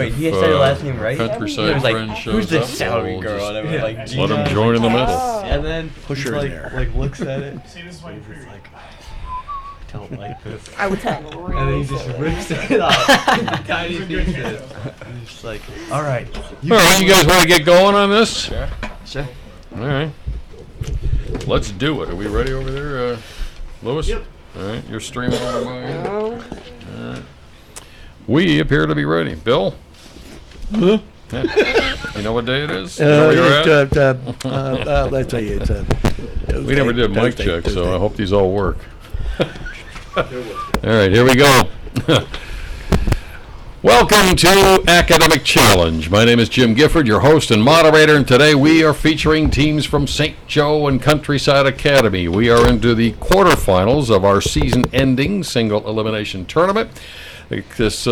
Wait, he said the last name right? Countryside friend shows who's the up, salary we'll girl? just And I was like, let Gina. him join in the middle. And then Push her in there. like looks at it. See, this is why you're He's like, I don't like this. I would tell And then he just rips it off. Tiny pieces. And he's just like, all right. All right, you guys want to get going on this? Sure. Sure. All right. Let's do it. Are we ready over there, Lewis? Yep. All right, you're streaming over by. All right. We appear to be ready. Bill? Huh? Yeah. You know what day it is? You know where you're at? Let's tell you, it's We never did mic Thursday, check, so Thursday. I hope these all work. All right, here we go. Welcome to Academic Challenge. My name is Jim Gifford, your host and moderator, and today we are featuring teams from St. Joe and Countryside Academy. We are into the quarterfinals of our season-ending single elimination tournament. This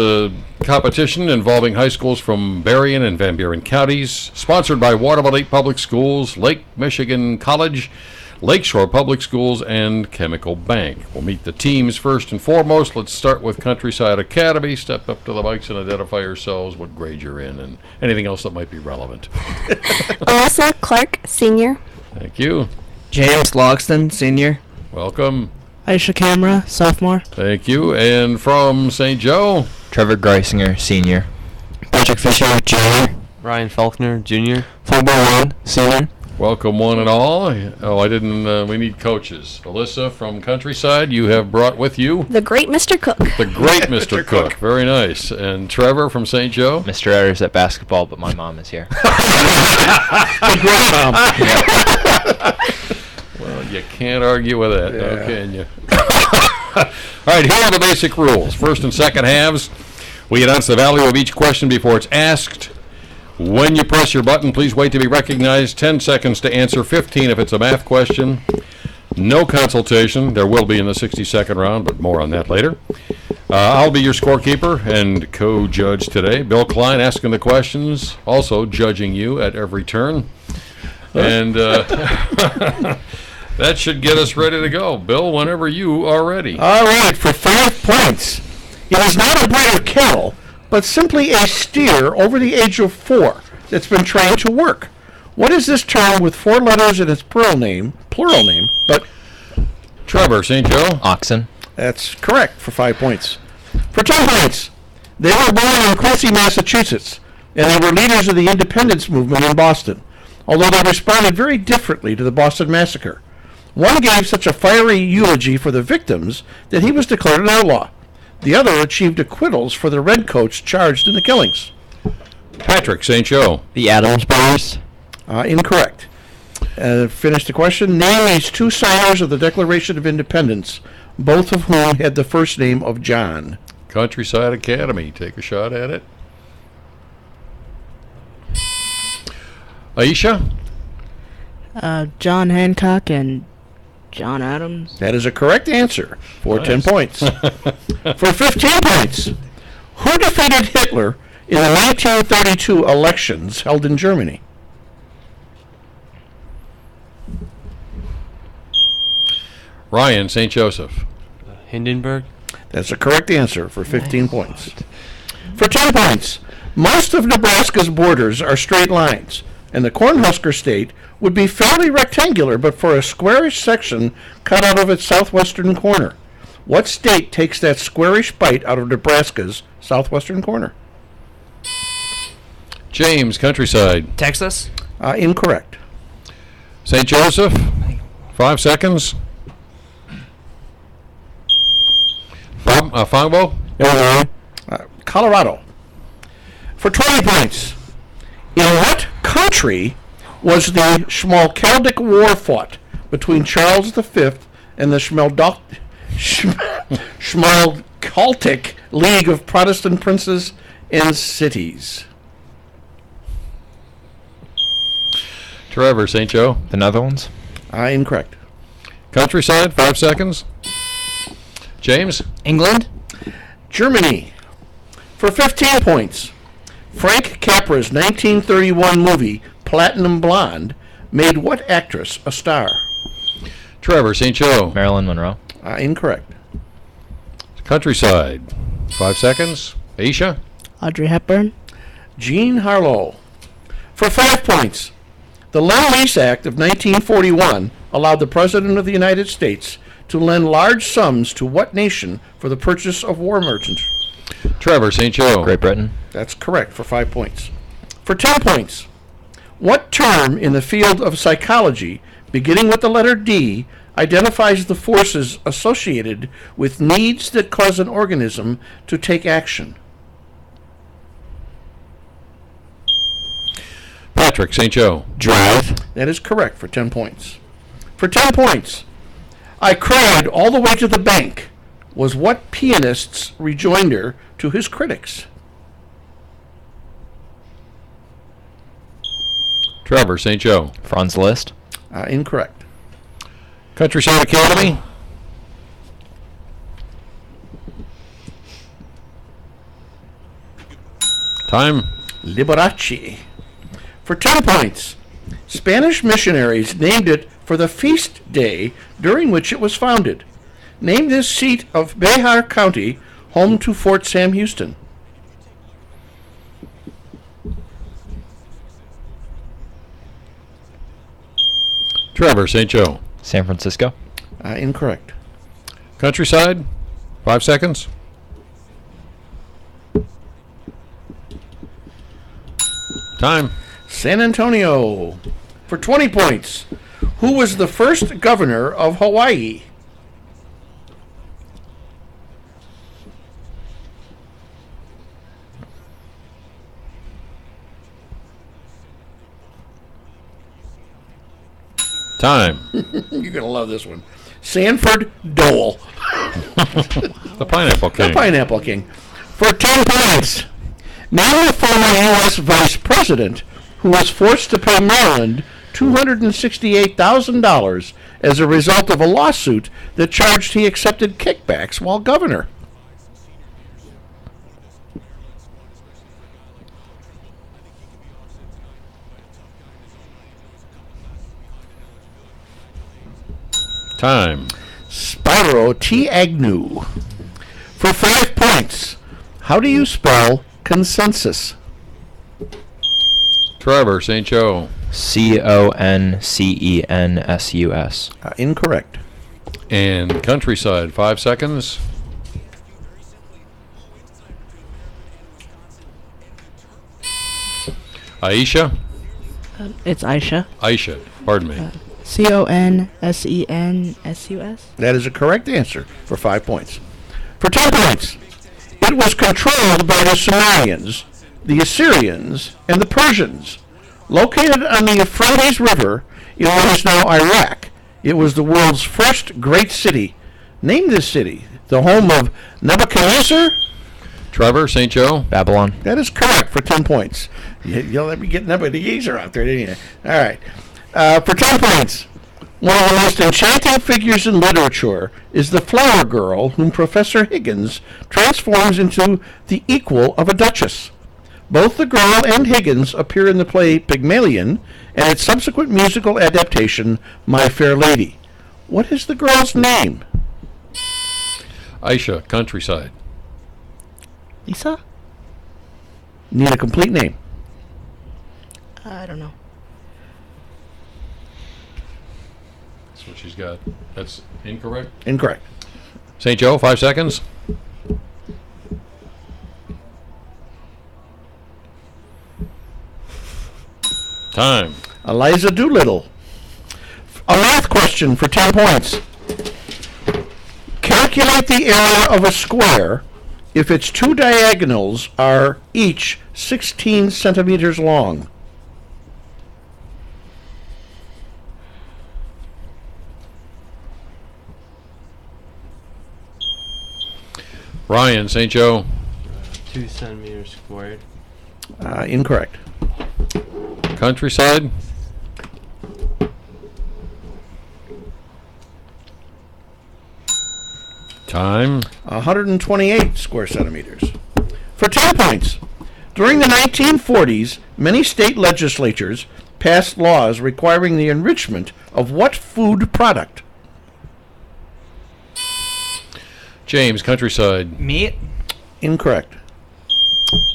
competition involving high schools from Berrien and Van Buren counties, sponsored by Waterville Lake Public Schools, Lake Michigan College, Lakeshore Public Schools, and Chemical Bank. We'll meet the teams first and foremost. Let's start with Countryside Academy. Step up to the mics and identify yourselves, what grade you're in, and anything else that might be relevant. Alyssa Clark, senior. Thank you. James Logston, senior. Welcome. Aisha Camera, sophomore. Thank you. And from St. Joe? Trevor Greisinger, senior. Patrick Fisher, junior. Ryan Faulkner, junior. Fulber One, senior. Welcome one and all. Oh, I didn't, we need coaches. Alyssa from Countryside, you have brought with you The great Mr. Cook. the great Mr. Cook. Very nice. And Trevor from St. Joe? Mr. Ayers at basketball, but my mom is here. Well, you can't argue with that, now Yeah. can you? All right, here are the basic rules. First and second halves, we announce the value of each question before it's asked. When you press your button, please wait to be recognized. 10 seconds to answer, 15 if it's a math question. No consultation. There will be in the 60-second round, but more on that later. I'll be your scorekeeper and co-judge today. Bill Klein asking the questions, also judging you at every turn. And that should get us ready to go. Bill, whenever you are ready. All right, for 5 points. It is not a breed of cattle, but simply a steer over the age of 4 that's been trained to work. What is this term with 4 letters in its plural name, but Trevor, St. Joe? Oxen. that's correct for 5 points. For 10 points, they were born in Quincy, Massachusetts, and they were leaders of the independence movement in Boston, although they responded very differently to the Boston Massacre. One gave such a fiery eulogy for the victims that he was declared an outlaw. The other achieved acquittals for the redcoats charged in the killings. Patrick, St. Joe? The Adams Brothers. Incorrect. Finish the question. Name these 2 signers of the Declaration of Independence, both of whom had the first name of John. Countryside Academy. Take a shot at it. Aisha? John Hancock and John Adams. That is a correct answer for Nice. 10 points. For 15 points, who defeated Hitler in the 1932 elections held in Germany? Ryan, St. Joseph? Hindenburg. That's a correct answer for 15 points. For 10 points, most of Nebraska's borders are straight lines, and the Cornhusker State would be fairly rectangular but for a squarish section cut out of its southwestern corner. What state takes that squarish bite out of Nebraska's southwestern corner? James, Countryside? Texas. Incorrect. St. Joseph? 5 seconds. Fongbo? Colorado. For 20 points, in what country was the Schmalkaldic War fought between Charles V and the Schmalkaldic League of Protestant Princes and Cities? Trevor, St. Joe? The Netherlands. Incorrect. Countryside, 5 seconds. James? England. Germany. For 15 points, Frank Capra's 1931 movie Platinum Blonde made what actress a star? Trevor, St. Joe? Marilyn Monroe. Incorrect. Countryside, 5 seconds. Aisha? Audrey Hepburn. Jean Harlow. For 5 points, the Lend-Lease Act of 1941 allowed the President of the United States to lend large sums to what nation for the purchase of war merchants? Trevor, St. Joe. Great Britain. That's correct, for 5 points. For 10 points, what term in the field of psychology, beginning with the letter D, identifies the forces associated with needs that cause an organism to take action? Patrick, St. Joe. Drive. That is correct, for 10 points. For 10 points, I cried all the way to the bank was what pianist's rejoinder to his critics? Trevor, St. Joe. Franz Liszt. Incorrect. Countryside Academy. Time. Liberace. For 10 points, Spanish missionaries named it for the feast day during which it was founded. Name this seat of Behar County, home to Fort Sam Houston. Trevor, St. Joe. San Francisco. Incorrect. Countryside. 5 seconds. Time. San Antonio. For 20 points, who was the first governor of Hawaii? Time. You're going to love this one. Sanford Dole. The Pineapple King. The Pineapple King. For 10 points, name the former U.S. Vice President who was forced to pay Maryland $268,000 as a result of a lawsuit that charged he accepted kickbacks while governor. Time. Spyro T. Agnew. For 5 points, how do you spell consensus? Trevor, St. Joe. Concensus. Incorrect. And Countryside. 5 seconds. Aisha. It's Aisha. Aisha. Pardon me. Consensus. That is a correct answer for 5 points. For 10 points, it was controlled by the Sumerians, the Assyrians, and the Persians. Located on the Euphrates River in what is now Iraq, it was the world's first great city. Name this city, the home of Nebuchadnezzar? Trevor, St. Joe. Babylon. That is correct for 10 points. You'll let me get Nebuchadnezzar out there, didn't you? All right. For 10 points, one of the most enchanting figures in literature is the flower girl whom Professor Higgins transforms into the equal of a duchess. Both the girl and Higgins appear in the play Pygmalion and its subsequent musical adaptation, My Fair Lady. What is the girl's name? Aisha. Countryside. Lisa? Need a complete name. I don't know. That's what she's got. That's incorrect. Incorrect. St. Joe. 5 seconds. Time. Eliza Doolittle. A math question for 10 points. Calculate the area of a square if its two diagonals are each 16 centimeters long. Ryan, St. Joe. 2 centimeters squared. Incorrect. Countryside. Time. 128 square centimeters. For 10 points, during the 1940s, many state legislatures passed laws requiring the enrichment of what food product? James, Countryside. Meat. Incorrect.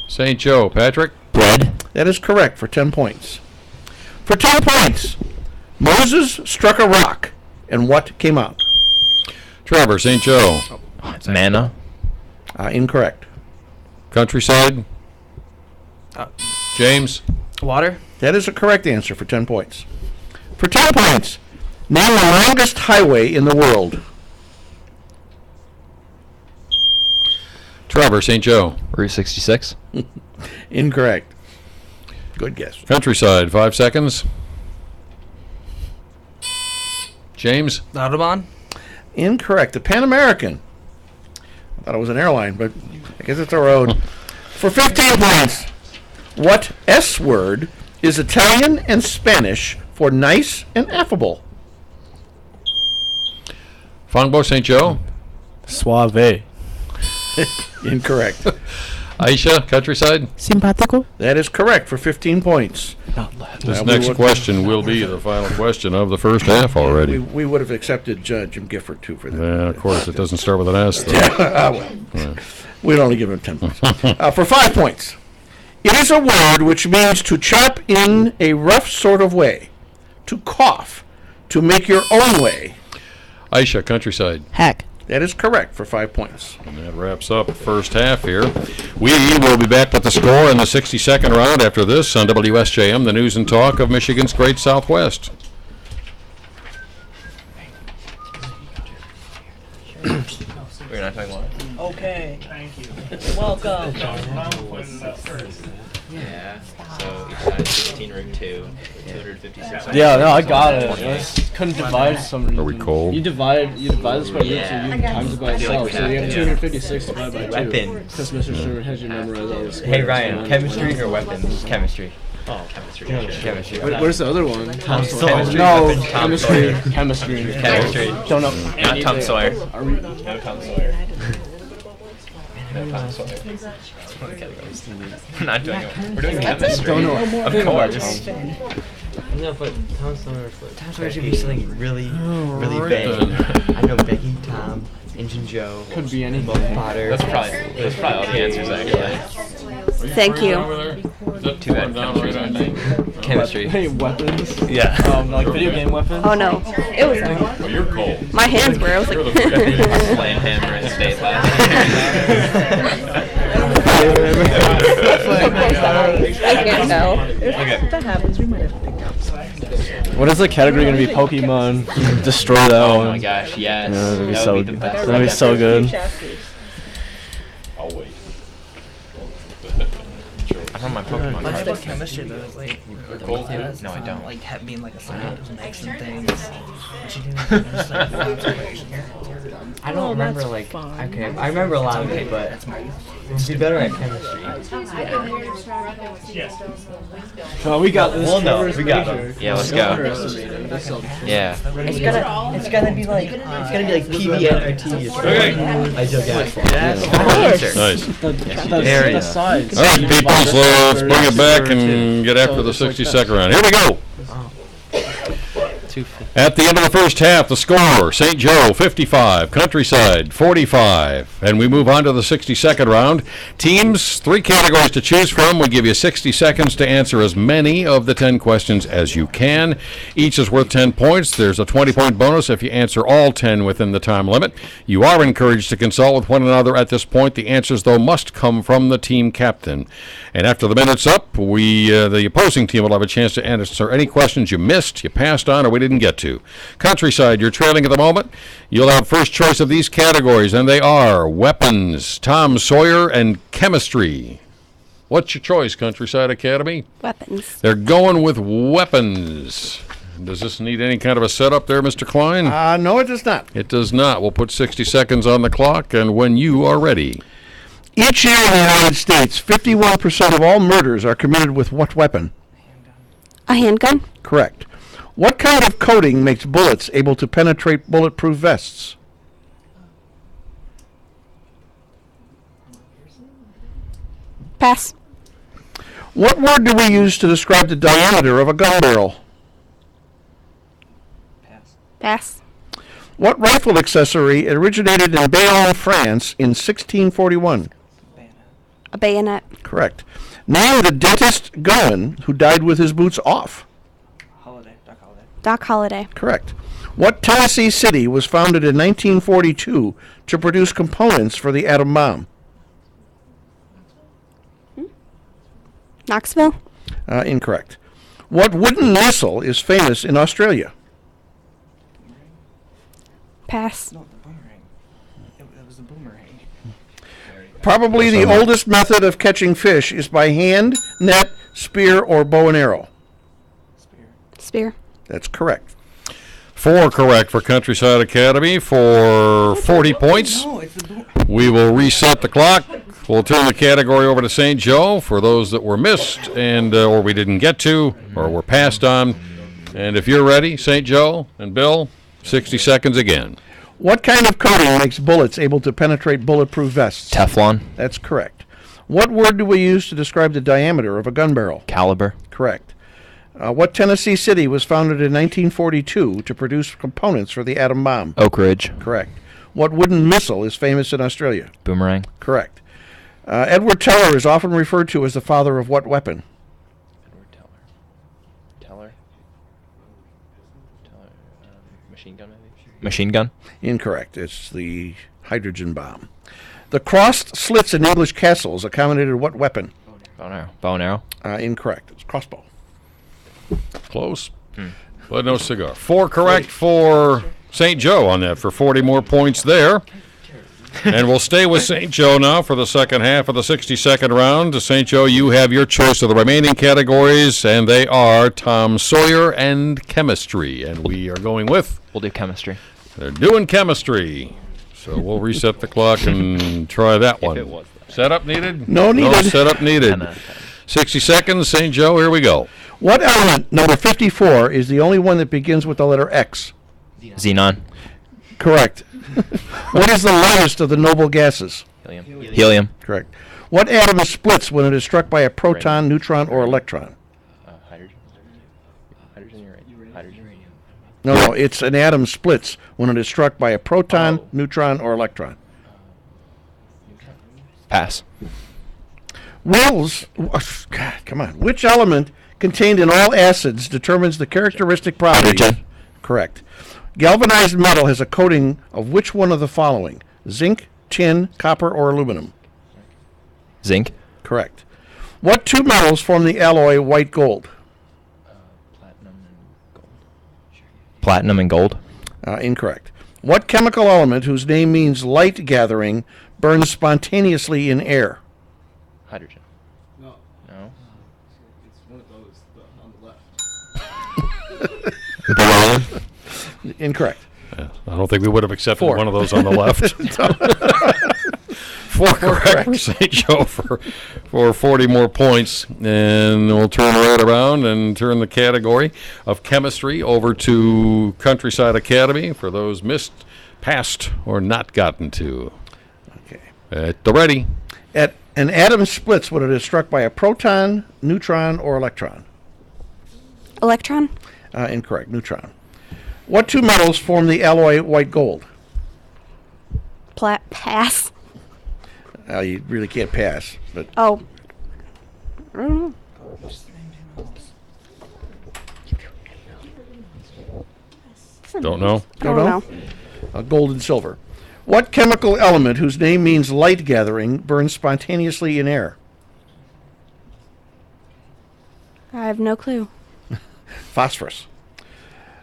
St. Joe. Patrick. Bread. That is correct for 10 points. For 10 points, Moses struck a rock, and what came out? Trevor, St. Joe. Manna. Incorrect. Countryside. James. Water. That is a correct answer for 10 points. For 10 points, name the longest highway in the world. Trevor, St. Joe. Route 66. Incorrect. Good guess. Countryside, 5 seconds. James. Audubon. Incorrect. The Pan American. I thought it was an airline, but I guess it's a road. For 15 points, what S word is Italian and Spanish for nice and affable? Fongbo, St. Joe. Suave. Incorrect. Aisha, Countryside. Simpático. That is correct for 15 points. This we next would- question will be the final question of the first half already. We would have accepted Jim Gifford, too, for that. Yeah, of course, it doesn't start with an S, though. Well, we'd only give him 10 points. For 5 points, it is a word which means to chop in a rough sort of way, to cough, to make your own way. Aisha, Countryside. Hack. That is correct for 5 points. And that wraps up the first half here. We will be back with the score in the 62nd round after this on WSJM, the news and talk of Michigan's Great Southwest. We're not talking about it. Okay. Thank you. Welcome. Yeah. So each side is 16 root 2, 256. Yeah, no, I got it. I just couldn't divide for some reason. Are we cold? You divide this by root, so you times it by I feel like itself. we So you have have to. 256 divided by 2. Weapon. Because Mr. Sherman has you memorize all this. Hey Ryan, chemistry or weapons? Chemistry. Oh, chemistry. Chemistry. Where's the other one? Tom Sawyer. No, Weapon, Tom chemistry. Sawyer. Chemistry. Chemistry. Don't know. Not Tom Sawyer. Are we? No Tom Sawyer. No Tom Sawyer. We're not doing it. We're doing chemistry. Don't know. Of course. No, but Tom Sawyer. Tom Sawyer should be something really, really big. I know Becky, Tom, Injun Joe. Could be anything. Potter. That's probably all the answers actually. Thank you. Too bad. Chemistry. Hey, weapons. Yeah. Like video game weapons. Oh no, it was. Well, you're cold. My hands were. I was You're like. the Playing hammer in state last. I can't tell. Okay. That happens. We might have to pick up. What is the category gonna be? Pokemon. Destroy that Oh one. my gosh, yes. Yeah, that'd be That so would be good. the best. That'd be so good. I'll wait. I don't know my Pokemon Much cards. like chemistry though, it's like cold? No, I don't. like being like a scientist and mixing things. What you do? Just like I don't remember that's like fine. okay, I remember a lot of it, but do better at chemistry. Oh, we got this. Well, no, Trevor's we got major. them. Yeah, let's Don't go. underestimate him. That's so- Yeah. It's gonna be like PBNRT. Okay. I just got it. That's course. Nice. The sides. All right, people, so let's bring it back and get after the 62nd round. Here we go. At the end of the first half, the score, St. Joe 55, Countryside 45. And we move on to the 62nd round. Teams, 3 categories to choose from. We give you 60 seconds to answer as many of the 10 questions as you can. Each is worth 10 points. There's a 20-point bonus if you answer all 10 within the time limit. You are encouraged to consult with one another at this point. The answers, though, must come from the team captain. And after the minute's up, the opposing team will have a chance to answer any questions you missed, you passed on, or we didn't get to. Countryside, you're trailing at the moment. You'll have first choice of these categories, and they are weapons, Tom Sawyer, and chemistry. What's your choice, Countryside Academy? Weapons. They're going with weapons. Does this need any kind of a setup there, Mr. Klein? No, it does not. It does not. We'll put 60 seconds on the clock, and when you are ready. Each year in the United States, 51% of all murders are committed with what weapon? A handgun. Correct. What kind of coating makes bullets able to penetrate bulletproof vests? Pass. What word do we use to describe the diameter of a gun barrel? Pass. What rifle accessory originated in Bayonne, France in 1641? A bayonet. Correct. Name the dentist going who died with his boots off. Holiday. Doc Holiday. Doc Holliday. Correct. What Tennessee city was founded in 1942 to produce components for the atom bomb? Knoxville. Incorrect. What wooden missile is famous in Australia? Pass. No, the boomerang. It was the boomerang. Probably the oldest method of catching fish is by hand, net, spear, or bow and arrow. Spear. That's correct. 4 correct for Countryside Academy for 40 points. No, it's the boomerang. We will reset the clock. We'll turn the category over to St. Joe for those that were missed and or we didn't get to or were passed on. And if you're ready, St. Joe and Bill, 60 seconds again. What kind of coating makes bullets able to penetrate bulletproof vests? Teflon. That's correct. What word do we use to describe the diameter of a gun barrel? Caliber. Correct. What Tennessee city was founded in 1942 to produce components for the atom bomb? Oak Ridge. Correct. What wooden missile is famous in Australia? Boomerang. Correct. Edward Teller is often referred to as the father of what weapon? Edward Teller. Machine gun, maybe? Machine gun. Incorrect. It's the hydrogen bomb. The crossed slits in English castles accommodated what weapon? Bow and arrow. Incorrect. It's crossbow. Close, but no cigar. 4 correct for St. Joe on that for 40 more points there. And we'll stay with St. Joe now for the second half of the 60-second round. St. Joe, you have your choice of the remaining categories, and they are Tom Sawyer and chemistry. And we are going with? We'll do chemistry. They're doing chemistry. So we'll reset the clock and try that one. Setup needed? No needed. No setup needed. 60 seconds, St. Joe, here we go. What element, number 54, is the only one that begins with the letter X? Xenon. Correct. What is the lightest of the noble gases? Helium. Correct. What atom splits when it is struck by a proton, neutron, or electron? Hydrogen. Hydrogen. No, it's an atom splits when it is struck by a proton, neutron, or electron. Pass. God, come on. Which element contained in all acids determines the characteristic properties? Hydrogen. Correct. Galvanized metal has a coating of which one of the following? Zinc, tin, copper, or aluminum? Zinc. Correct. What two metals form the alloy white gold? Platinum and gold. Incorrect. What chemical element whose name means light gathering burns spontaneously in air? Hydrogen. No. No. It's one of those on the left. Beryllium. Incorrect. I don't think we would have accepted 4. one of those on the left. 4 correct for St. Joe for 40 more points. And we'll turn right around and turn the category of chemistry over to Countryside Academy for those missed, passed, or not gotten to. Okay. At the ready. An atom splits when it is struck by a proton, neutron, or electron. Electron. Incorrect. Neutron. What two metals form the alloy white gold? Pass. You really can't pass. But Oh. I don't know. Don't know. I don't know. Gold and silver. What chemical element whose name means light gathering burns spontaneously in air? I have no clue. Phosphorus.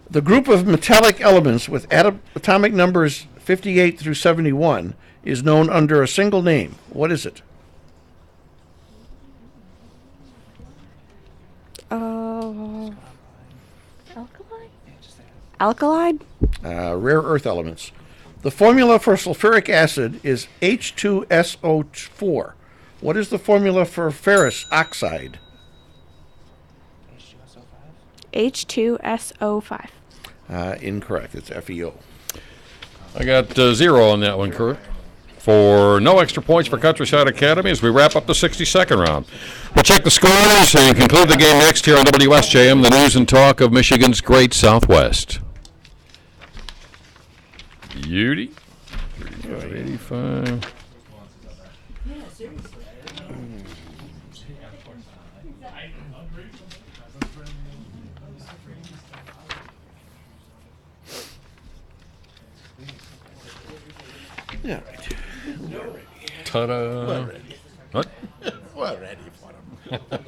The group of metallic elements with atomic numbers 58 through 71 is known under a single name. What is it? Alkali? Rare earth elements. The formula for sulfuric acid is H2SO4. What is the formula for ferrous oxide? H2SO5. Incorrect. It's FeO. I got 0 on that one, Kurt. For no extra points for Countryside Academy as we wrap up the 60-second round. We'll check the scores and conclude the game next here on WSJM, the news and talk of Michigan's great Southwest. Beauty. 35, 85. Yeah, right. Ta-da. What? We're ready for them.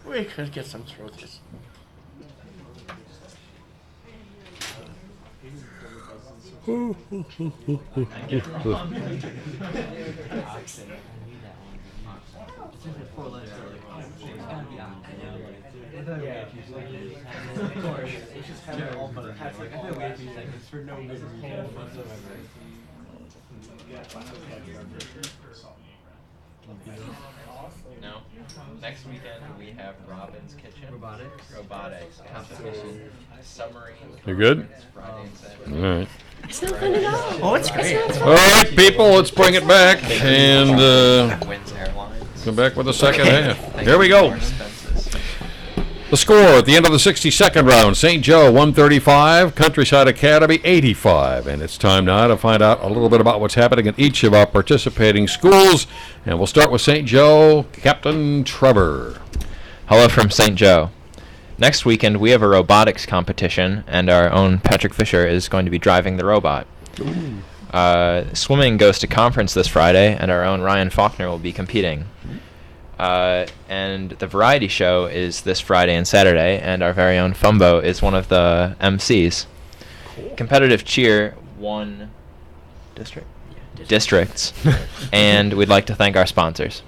We could get some throaties. No. Next weekend we have Robin's Kitchen. Robotics competition. Submarine. You good? Friday and Saturday. All right. It's not fun at all. Oh, it's great. All right, people, let's bring it back and Wins Airlines. come back with the second half. Here we go. Expenses. The score at the end of the 62nd round, St. Joe 135, Countryside Academy 85. And it's time now to find out a little bit about what's happening at each of our participating schools. And we'll start with St. Joe, Captain Trevor. Hello from St. Joe. Next weekend we have a robotics competition, and our own Patrick Fisher is going to be driving the robot. Swimming goes to conference this Friday, and our own Ryan Faulkner will be competing. And the variety show is this Friday and Saturday, and our very own Fumbo is one of the MCs. Competitive cheer won districts, and we'd like to thank our sponsors.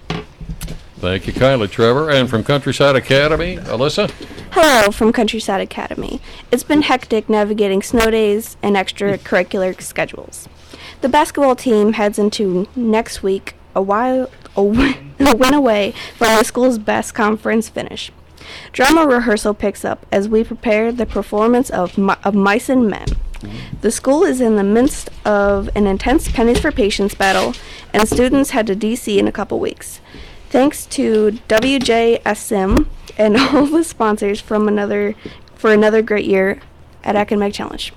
Thank you kindly, Trevor. And from Countryside Academy, Alyssa. Hello from Countryside Academy. It's been hectic navigating snow days and extracurricular schedules. The basketball team heads into next week a win away from the school's best conference finish. Drama rehearsal picks up as we prepare the performance of Mice and Men. The school is in the midst of an intense pennies for patience battle, and students head to DC in a couple weeks. Thanks to WJSM and all the sponsors for another great year at Academic Challenge.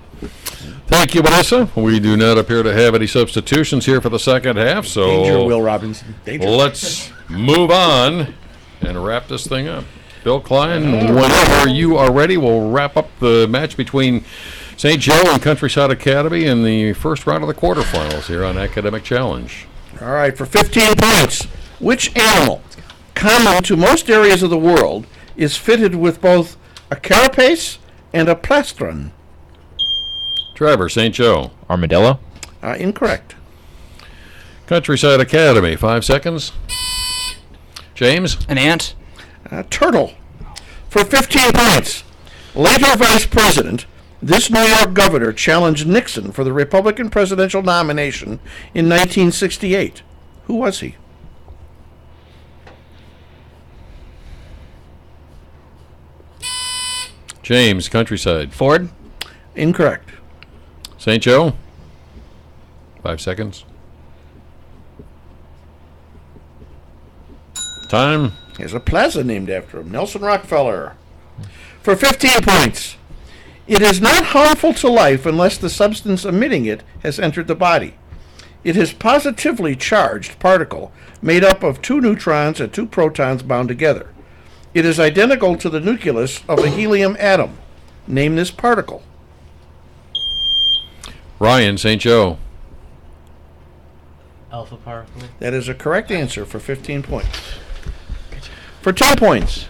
Thank you, Melissa. We do not appear to have any substitutions here for the second half, so Danger, Will Robinson. Danger. let's move on and wrap this thing up. Bill Klein, whenever you are ready, we'll wrap up the match between St. Joe and Countryside Academy in the first round of the quarterfinals here on Academic Challenge. All right, for 15 points, which animal, common to most areas of the world, is fitted with both a carapace and a plastron? Trevor, St. Joe. Armadillo? Incorrect. Countryside Academy, 5 seconds. James? An ant. Turtle. For 15 points, later vice president, this New York governor challenged Nixon for the Republican presidential nomination in 1968. Who was he? James, Countryside. Ford. Incorrect. St. Joe? 5 seconds. Time. There's a plaza named after him, Nelson Rockefeller. For 15 points, it is not harmful to life unless the substance emitting it has entered the body. It is positively charged particle made up of 2 neutrons and 2 protons bound together. It is identical to the nucleus of a helium atom. Name this particle. Ryan, St. Joe. Alpha particle. That is a correct answer for 15 points. For 10 points,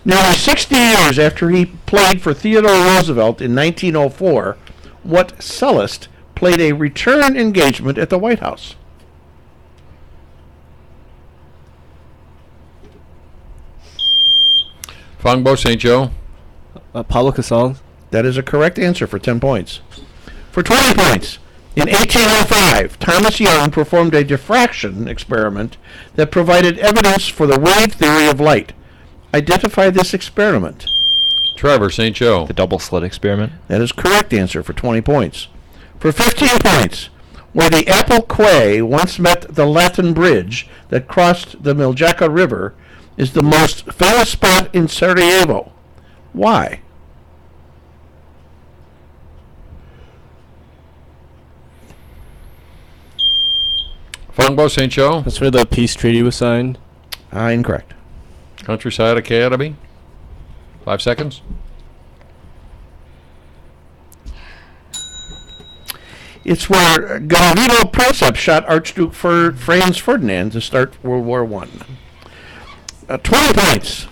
nearly 60 years after he played for Theodore Roosevelt in 1904, what cellist played a return engagement at the White House? Fongbo, St. Joe. Pablo Casals. That is a correct answer for 10 points. For 20 points, in 1805, Thomas Young performed a diffraction experiment that provided evidence for the wave theory of light. Identify this experiment. Trevor, St. Joe. The double slit experiment? That is correct answer for 20 points. For 15 points, where the Apple Quay once met the Latin Bridge that crossed the Miljacka River, is the most famous spot in Sarajevo. Why? Fungbo St. Joe. That's where the peace treaty was signed. Incorrect. Countryside Academy. 5 seconds. It's where Galileo Princeps shot Archduke Franz Ferdinand to start World War I. 20 points.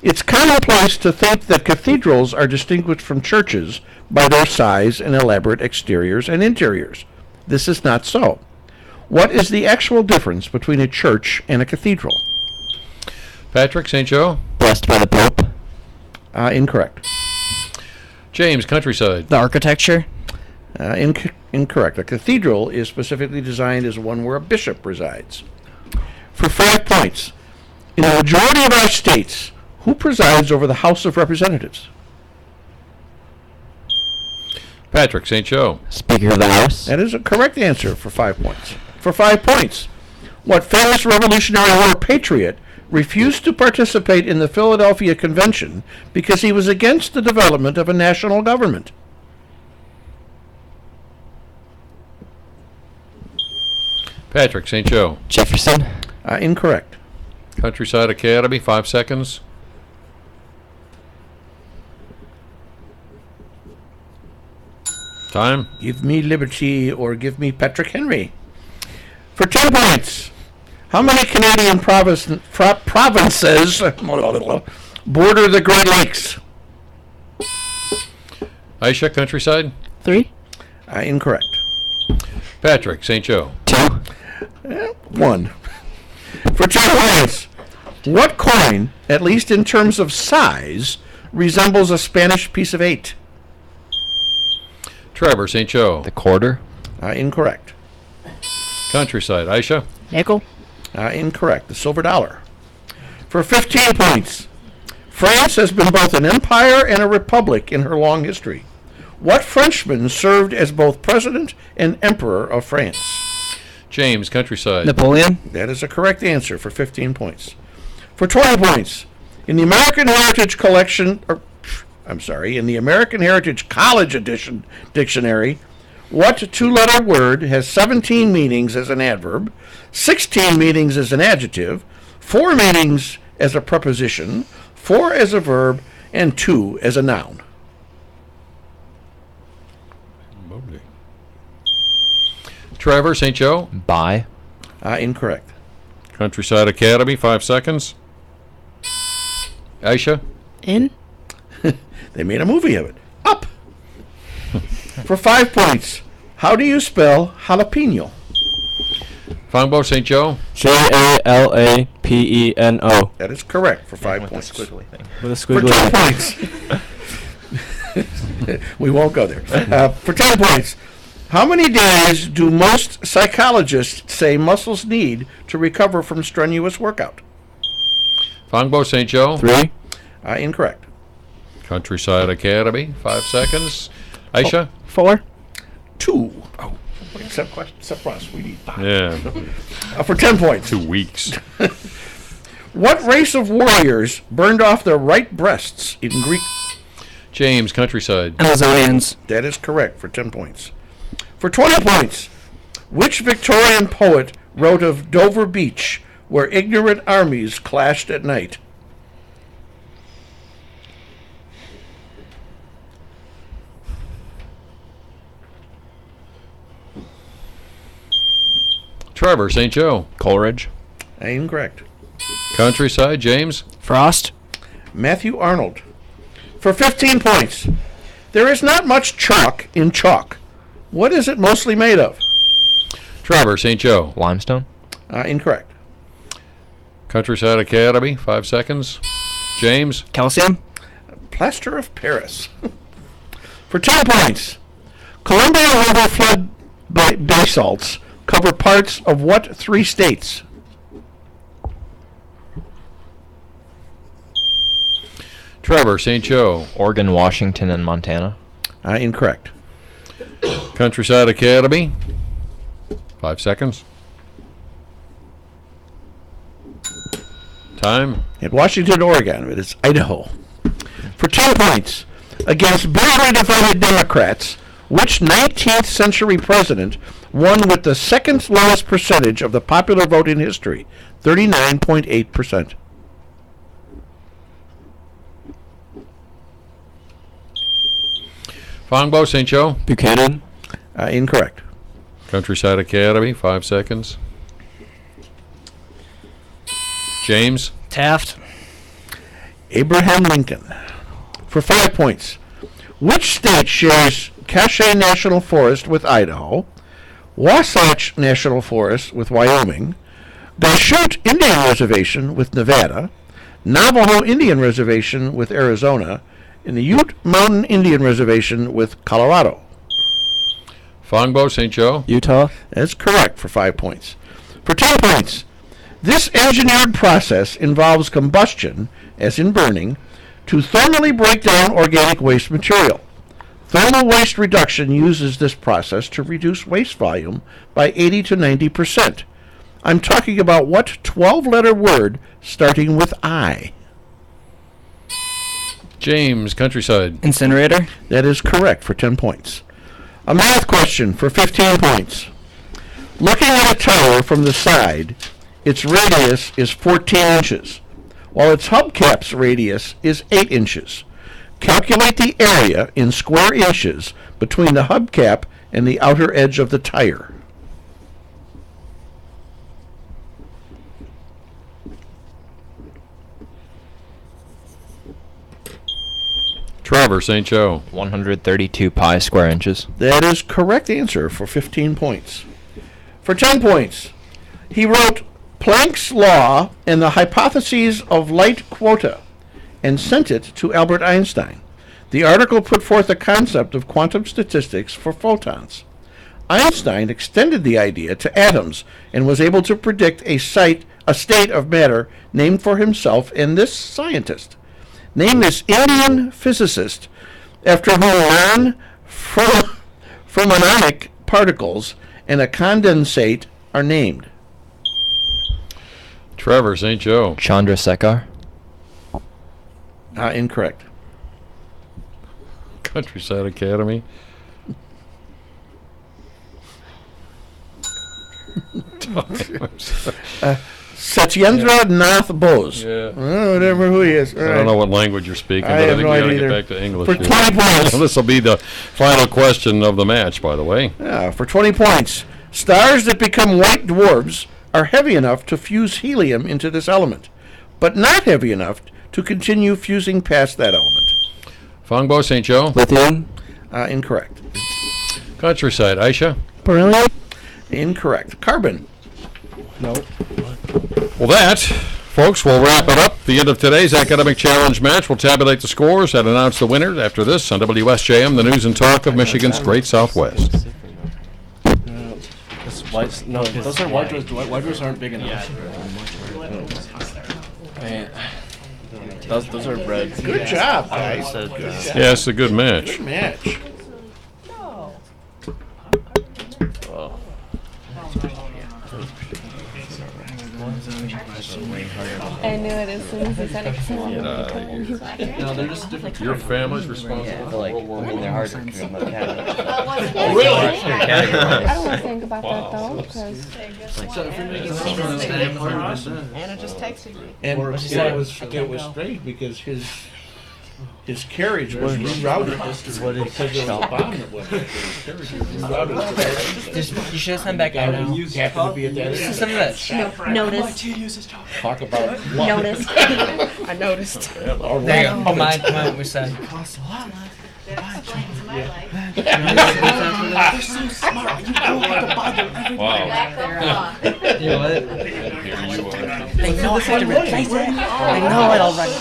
It's commonplace to think that cathedrals are distinguished from churches by their size and elaborate exteriors and interiors. This is not so. What is the actual difference between a church and a cathedral? Patrick St. Joe. Blessed by the Pope. Incorrect. James, Countryside. The architecture. Incorrect. A cathedral is specifically designed as one where a bishop resides. For 5 points, in the majority of our states, who presides over the House of Representatives? Patrick St. Joe. Speaker of the House. That is a correct answer for 5 points. For 5 points, what famous Revolutionary War patriot refused to participate in the Philadelphia Convention because he was against the development of a national government? Patrick St. Joe. Jefferson. Incorrect. Countryside Academy. 5 seconds. Time. Give me liberty or give me Patrick Henry. For 10 points, how many Canadian provinces border the Great Lakes? Aisha, Countryside. 3. Incorrect. Patrick St. Joe. 2. 1. For 10 points, what coin, at least in terms of size, resembles a Spanish piece of 8? Trevor St. Joe. The quarter. Incorrect. Countryside. Aisha. Nickel. Incorrect. The silver dollar. For 15 points, France has been both an empire and a republic in her long history. What Frenchman served as both president and emperor of France? James, Countryside. Napoleon. That is a correct answer for 15 points. For 20 points, in the American Heritage Collection, in the American Heritage College Edition dictionary, what 2-letter word has 17 meanings as an adverb, 16 meanings as an adjective, 4 meanings as a preposition, 4 as a verb, and 2 as a noun? Lovely. Trevor St. Joe. By. Incorrect. Countryside Academy. 5 seconds. Aisha. In. They made a movie of it. Up. For 5 points, how do you spell jalapeno? Fungbo St. Joe. Jalapeno. That is correct for 5 With the points. squiggly thing. With a For squiggly. 10 points. We won't go there. For 10 points, how many days do most psychologists say muscles need to recover from strenuous workout? Fungbo St. Joe. 3. Incorrect. Countryside Academy. 5 seconds. Aisha. 4. 2. Oh, except for us, we need 5. Yeah. For 10 points, 2 weeks. what race of warriors burned off their right breasts in Greek? James, Countryside. Amazonians. That is correct for 10 points. For 20 points, which Victorian poet wrote of Dover Beach, where ignorant armies clashed at night? Trevor St. Joe. Coleridge. Incorrect. Countryside. James. Frost. Matthew Arnold. For 15 points, there is not much chalk in chalk. What is it mostly made of? Trevor St. Joe. Limestone. Incorrect. Countryside Academy. 5 seconds. James. Calcium. Plaster of Paris. For 10 points, Columbia River flood basalts cover parts of what 3 states? Trevor St. Joe. Oregon, Washington, and Montana. Incorrect. Countryside Academy. 5 seconds. Time. At Washington, Oregon, it is Idaho. For 10 points, against bitterly divided Democrats, which 19th century president won with the second lowest percentage of the popular vote in history, 39.8%. Fongbo, St. Joe. Buchanan. Incorrect. Countryside Academy, 5 seconds. James. Taft. Abraham Lincoln. For 5 points. Which state shares Cache National Forest with Idaho, Wasatch National Forest with Wyoming, Deschutes Indian Reservation with Nevada, Navajo Indian Reservation with Arizona, and the Ute Mountain Indian Reservation with Colorado? Fongbo, St. Joe. Utah. That's correct for 5 points. For 10 points, this engineered process involves combustion, as in burning, to thermally break down organic waste material. Thermal waste reduction uses this process to reduce waste volume by 80 to 90%. I'm talking about what 12-letter word starting with I? James, Countryside. Incinerator. That is correct for 10 points. A math question for 15 points. Looking at a tower from the side, its radius is 14 inches, while its hubcap's radius is 8 inches. Calculate the area in square inches between the hubcap and the outer edge of the tire. Trevor, St. Joe. 132 pi square inches. That is correct answer for 15 points. For 10 points, he wrote Planck's Law and the Hypotheses of Light Quota and sent it to Albert Einstein. The article put forth a concept of quantum statistics for photons. Einstein extended the idea to atoms and was able to predict a state of matter named for himself and this scientist. Name this Indian physicist after whom non-fermionic particles and a condensate are named. Trevor, St. Joe. Chandrasekhar. Incorrect. Countryside Academy. Satyendra Nath Bose. Yeah. Whatever who he is. I don't know what language you're speaking, I but I have think no we got to idea get either. back to English. For here. 20 points. This will be the final question of the match, by the way. Yeah, for 20 points. Stars that become white dwarfs are heavy enough to fuse helium into this element, but not heavy enough to continue fusing past that element. Fongbo, St. Joe. Lithium. Incorrect. Countryside. Aisha. Beryllium. Incorrect. Carbon. No. Well, that, folks, will wrap it up. The end of today's Academic Challenge match. We'll tabulate the scores and announce the winners after this on WSJM, the news and talk of Michigan's Great Southwest. No, those are white dwarfs. White dwarfs aren't big enough. Man. Those are red. Good job, guys. Good job. Yeah, it's a good match. Good match. I knew it as soon as he said it. No, they're just different. Your family's responsible for World War I. they're hard to come up I don't want to think about that though, because Anna just texted me. And it was strange because his carriage was rerouted because of the bomb that went off. His carriage was rerouted. You should have sent back out now. Happened to be at that This is some of that. notice. Talk about Notice. I noticed. There you go. Oh, mine was said. Wow. You know what? Here you are. They know how to replace it. I know it already.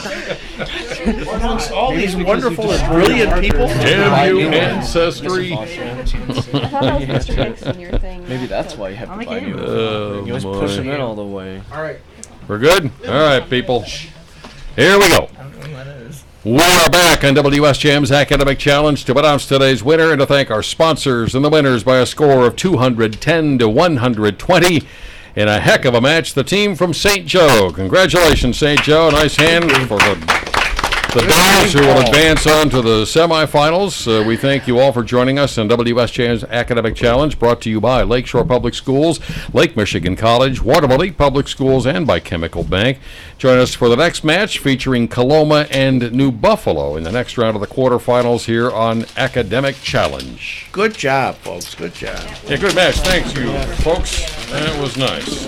amongst all these wonderful and brilliant people. Damn you, ancestry. I thought that was Mr. Hicks in your thing. Maybe that's why you have to buy new. Oh, You always push them my. in all the way. We're good? All right, people. Here we go. I don't know what that is. We are back on WSJM's Academic Challenge to announce today's winner and to thank our sponsors and the winners by a score of 210 to 120 in a heck of a match. The team from St. Joe. Congratulations, St. Joe. Nice hand for the the Bears, who will advance on to the semifinals. We thank you all for joining us on WSJM's Academic Challenge, brought to you by Lakeshore Public Schools, Lake Michigan College, Waterville Public Schools, and by Chemical Bank. Join us for the next match featuring Coloma and New Buffalo in the next round of the quarterfinals here on Academic Challenge. Good job, folks. Good job. Yeah, good match. Thank you, folks. That was nice.